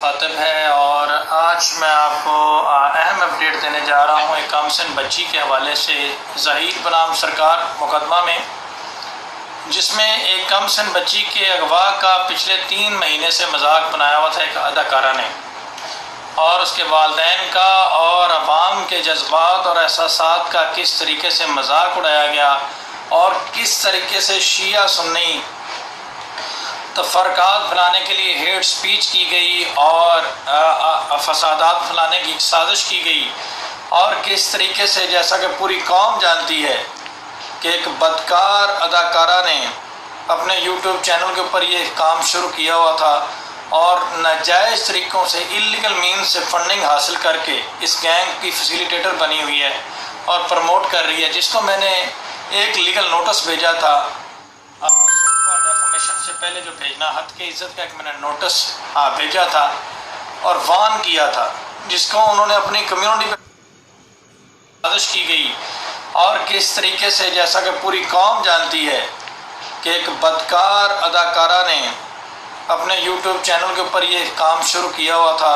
خاطب ہے اور آج میں آپ کو اہم اپڈیٹ دینے جا رہا ہوں ایک کامسن بچی کے حوالے سے ظہیر بنام سرکار مقدمہ میں، جس میں ایک کامسن بچی کے اغوا کا پچھلے 3 مہینے سے مذاق بنایا ہوا تھا ایک اداکارہ نے، اور اس کے والدین کا اور عوام کے جذبات اور احساسات کا کس طریقے سے مذاق اڑایا گیا اور کس طریقے سے شیعہ سنی تفرقات پھیلانے کے لیے ہیٹ سپیچ کی گئی اور فسادات پھیلانے کی سازش کی گئی، اور کس طریقے سے جیسا کہ پوری قوم جانتی ہے کہ ایک بدکار اداکارہ نے اپنے یوٹیوب چینل کے اوپر یہ کام شروع کیا ہوا تھا اور ناجائز طریقوں سے اللیگل مینز سے فنڈنگ حاصل کر کے اس گینگ کی فیسیلیٹیٹر بنی ہوئی ہے اور پروموٹ کر رہی ہے، جس کو میں نے ایک لیگل نوٹس بھیجا تھا ڈیفامیشن سے پہلے جو بھیجنا حد کی عزت کا ایک میں نے نوٹس بھیجا تھا اور وارن کیا تھا، جس کو انہوں نے اپنی کمیونٹی پہ سازش کی گئی، اور کس طریقے سے جیسا کہ پوری قوم جانتی ہے کہ ایک بدکار اداکارہ نے اپنے یوٹیوب چینل کے اوپر یہ کام شروع کیا ہوا تھا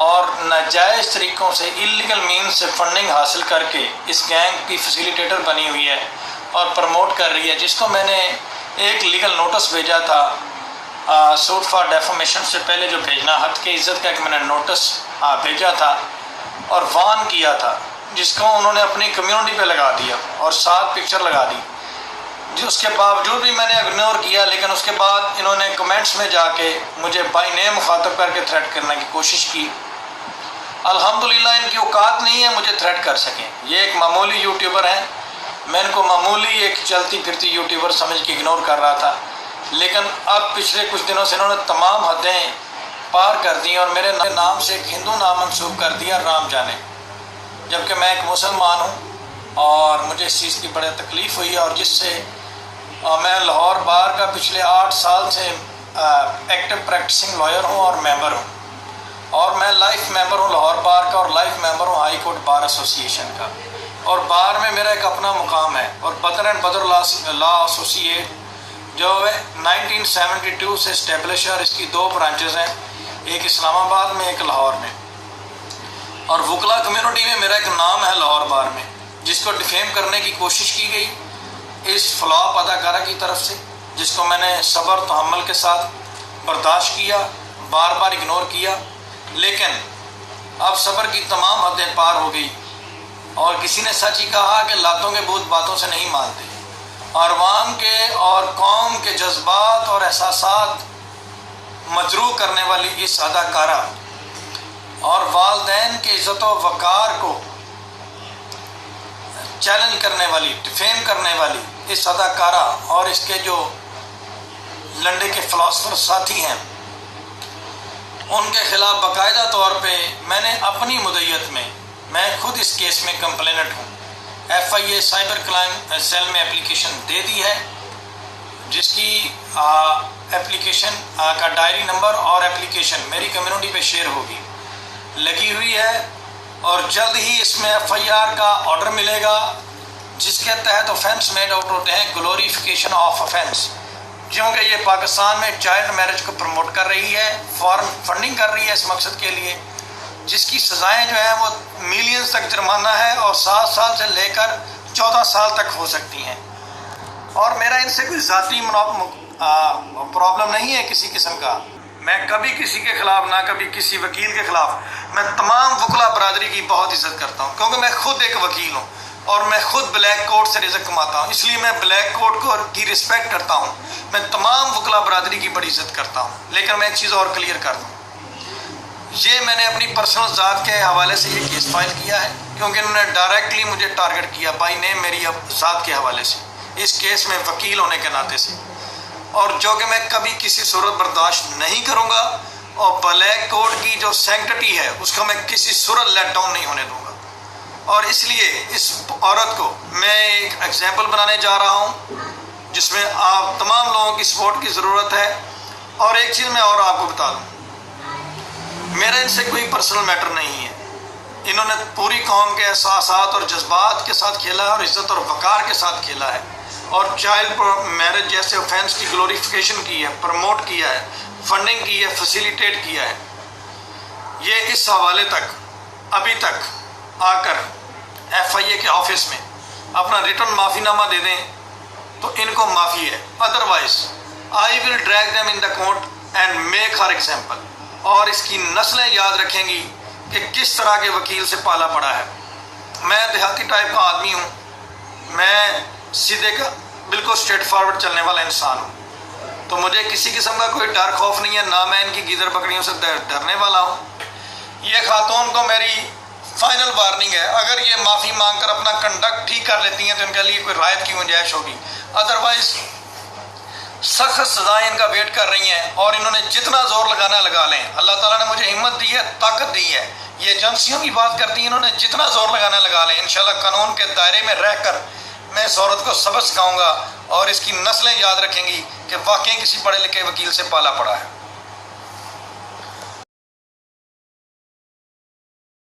اور ناجائز طریقوں سے اللیگل مینز سے فنڈنگ حاصل کر کے اس گینگ کی فیسیلیٹیٹر بنی ہوئی ہے اور پروموٹ کر رہی ہے، جس کو میں نے ایک لیگل نوٹس بھیجا تھا سوٹ فار ڈیفامیشن سے پہلے جو بھیجنا حد کی عزت کا ایک میں نے نوٹس بھیجا تھا اور وارن کیا تھا، جس کو انہوں نے اپنی کمیونٹی پہ لگا دیا اور 7 پکچر لگا دی، اس کے باوجود بھی میں نے اگنور کیا، لیکن اس کے بعد انہوں نے کمنٹس میں جا کے مجھے بائی نیم مخاطب کر کے تھریٹ کرنے کی کوشش کی۔ الحمدللہ ان کی اوقات نہیں ہے مجھے تھریٹ کر سکیں، یہ ایک معمولی یوٹیوبر ہیں، میں ان کو معمولی ایک چلتی پھرتی یوٹیوبر سمجھ کے اگنور کر رہا تھا، لیکن اب پچھلے کچھ دنوں سے انہوں نے تمام حدیں پار کر دی اور میرے نام سے ایک ہندو نام منسوب کر دیا، رام جانے، جبکہ میں ایک مسلمان ہوں اور مجھے اس چیز کی بڑے تکلیف ہوئی، اور جس سے میں لاہور بار کا پچھلے 8 سال سے ایکٹیو پریکٹسنگ لائر ہوں اور ممبر ہوں، اور میں لائف ممبر ہوں لاہور بار کا اور لائف ممبر ہوں ہائی کورٹ بار ایسوسی ایشن کا، اور بار میں میرا ایک اپنا مقام ہے، اور بدر اینڈ بدر لا ایسوسی ایٹ جو 1972 سے اسٹیبلش ہے، اور اس کی 2 برانچز ہیں، ایک اسلام آباد میں ایک لاہور میں، اور وکلا کمیونٹی میں میرا ایک نام ہے لاہور بار میں، جس کو ڈیفیم کرنے کی کوشش کی گئی اس فلاپ اداکارہ کی طرف سے، جس کو میں نے صبر تحمل کے ساتھ برداشت کیا، بار بار اگنور کیا، لیکن اب صبر کی تمام حدیں پار ہو گئی، اور کسی نے سچ ہی کہا کہ لاتوں کے بھوت باتوں سے نہیں مانتے، اور عوام کے اور قوم کے جذبات اور احساسات مجروح کرنے والی اس اداکارہ اور والدین کے عزت و وقار کو چیلنج کرنے والی، ڈیفیم کرنے والی اس اداکارہ اور اس کے جو لنڈے کے فلاسفر ساتھی ہیں، ان کے خلاف باقاعدہ طور پہ میں نے اپنی مدعیت میں خود اس کیس میں کمپلینٹ ہوں، FIA سائبر کرائم سیل میں اپلیکیشن دے دی ہے، جس کی اپلیکیشن کا ڈائری نمبر اور اپلیکیشن میری کمیونٹی پہ شیئر ہوگی، لگی ہوئی ہے، اور جلد ہی اس میں FIR کا آرڈر ملے گا، جس کے تحت آفینس میڈ آؤٹ ہوتے ہیں گلوریفیکیشن آف آفینس، کیونکہ یہ پاکستان میں چائلڈ میرج کو پروموٹ کر رہی ہے، فارم فنڈنگ کر رہی ہے اس مقصد کے لیے، جس کی سزائیں جو ہیں وہ ملینز تک جرمانہ ہے اور 7 سال سے لے کر 14 سال تک ہو سکتی ہیں، اور میرا ان سے کوئی ذاتی پرابلم نہیں ہے کسی قسم کا، میں کبھی کسی کے خلاف نہ کبھی کسی وکیل کے خلاف، میں تمام وکلا برادری کی بہت عزت کرتا ہوں، کیونکہ میں خود ایک وکیل ہوں اور میں خود بلیک کوٹ سے رزق کماتا ہوں، اس لیے میں بلیک کوٹ کو کی رسپیکٹ کرتا ہوں، میں تمام وکلا برادری کی بڑی عزت کرتا ہوں، لیکن میں ایک چیز اور کلیئر کر دوں، یہ میں نے اپنی پرسنل ذات کے حوالے سے یہ کیس فائل کیا ہے، کیونکہ انہوں نے ڈائریکٹلی مجھے ٹارگٹ کیا بائی نیم میری ذات کے حوالے سے، اس کیس میں وکیل ہونے کے ناطے سے، اور جو کہ میں کبھی کسی صورت برداشت نہیں کروں گا، اور بلیک کوڈ کی جو سینکٹٹی ہے اس کو میں کسی صورت لیٹ ڈاؤن نہیں ہونے دوں گا، اور اس لیے اس عورت کو میں ایک ایگزامپل بنانے جا رہا ہوں جس میں آپ تمام لوگوں کی سپورٹ کی ضرورت ہے، اور ایک چیز میں اور آپ کو بتا دوں، میرا ان سے کوئی پرسنل میٹر نہیں ہے، انہوں نے پوری قوم کے احساسات اور جذبات کے ساتھ کھیلا ہے اور عزت اور وقار کے ساتھ کھیلا ہے، اور چائلڈ میرج جیسے آفینس کی گلوریفیکیشن کی ہے، پروموٹ کیا ہے، فنڈنگ کی ہے، فیسیلیٹیٹ کیا ہے، یہ اس حوالے تک ابھی تک آ کر FIA کے آفس میں اپنا ریٹرن معافی نامہ دے دیں تو ان کو معافی ہے، otherwise I will drag them in the court and make her example. اور اس کی نسلیں یاد رکھیں گی کہ کس طرح کے وکیل سے پالا پڑا ہے۔ میں دیہاتی ٹائپ کا آدمی ہوں، میں سیدھے کا بالکل اسٹریٹ فارورڈ چلنے والا انسان ہوں، تو مجھے کسی قسم کا کوئی ڈر خوف نہیں ہے، نہ میں ان کی گیدڑ بکریوں سے ڈرنے والا ہوں۔ یہ خاتون کو میری فائنل وارننگ ہے، اگر یہ معافی مانگ کر اپنا کنڈکٹ ٹھیک کر لیتی ہیں تو ان کے لیے کوئی رعایت کی گنجائش ہوگی، ادروائز سخت سزائیں ان کا ویٹ کر رہی ہیں، اور انہوں نے جتنا زور لگانا لگا لیں۔ اللہ تعالیٰ نے مجھے ہمت دی ہے، طاقت دی ہے، یہ ایجنسیوں کی بات کرتی ہیں، انہوں نے جتنا زور لگانا لگا لیں، انشاءاللہ قانون کے دائرے میں رہ کر میں اس عورت کو سبق سکھاؤں گا، اور اس کی نسلیں یاد رکھیں گی کہ واقعی کسی پڑھے لکھے وکیل سے پالا پڑا ہے۔